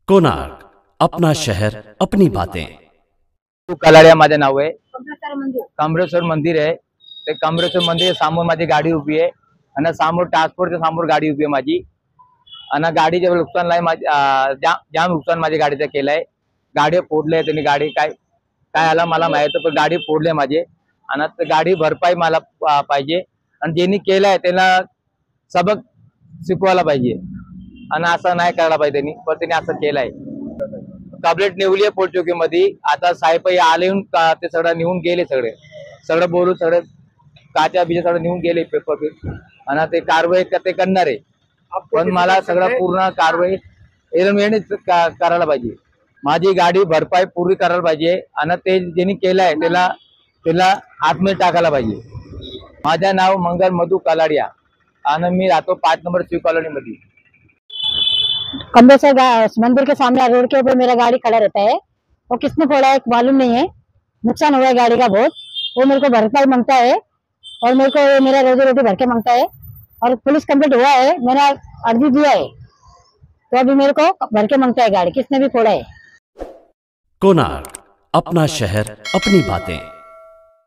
कोणार्क, अपना शहर अपनी बातें। कलाड्या माझे नाव आहे। कमरेश्वर मंदिर आहे। ते कमरेश्वर मंदिर समोर माझी गाडी उभी आहे आणि समोर ट्रान्सपोर्टच्या समोर गाडी उभी आहे माझी। आणि गाडीचे नुकसान नाही माझी जाम नुकसान माझ्या गाडीचं केलंय। गाडी फोडले त्यांनी। गाडी काय आला मला माहित पण गाडी फोडले माझे आणि ते गाडी भरपाई मला पाहिजे आणि ज्यांनी केलंय त्यांना सबक शिकवायला पाहिजे आणि असं नाही करायला पाहिजे त्यांनी, पण त्यांनी असं केलंय। कंप्लेंट नेवली आहे पोलीस चौकीमध्ये। आता साहेब आले येऊन ते सगळं निघून गेले, सगळं बोलून सगळं काच्या बिजा सगळं निघून गेले पेपर आणि ते कारवाई ते करणार आहे। पण मला सगळं पूर्ण कारवाई करायला पाहिजे। माझी गाडी भरपाई पूर्ण करायला पाहिजे आणि ते ज्यांनी केलंय त्याला आतमध्ये टाकायला पाहिजे। माझं नाव मंगल मधु कलाडिया आणि मी राहतो 5 नंबर शिव कॉलोनी मध्ये। कमरेश्वर मंदिर के सामने रोड के ऊपर मेरा गाड़ी खड़ा रहता है। वो किसने फोड़ा है मालूम नहीं है। नुकसान हुआ है गाड़ी का बहुत। वो मेरे को भरपाई मांगता है और मेरे को मेरा रोजी रोटी भर के मांगता है और पुलिस कंप्लेंट हुआ है, मैंने अर्जी दिया है, तो अभी मेरे को भर के मांगता है गाड़ी किसने भी फोड़ा है। कोणार्क, अपना शहर अपनी बातें।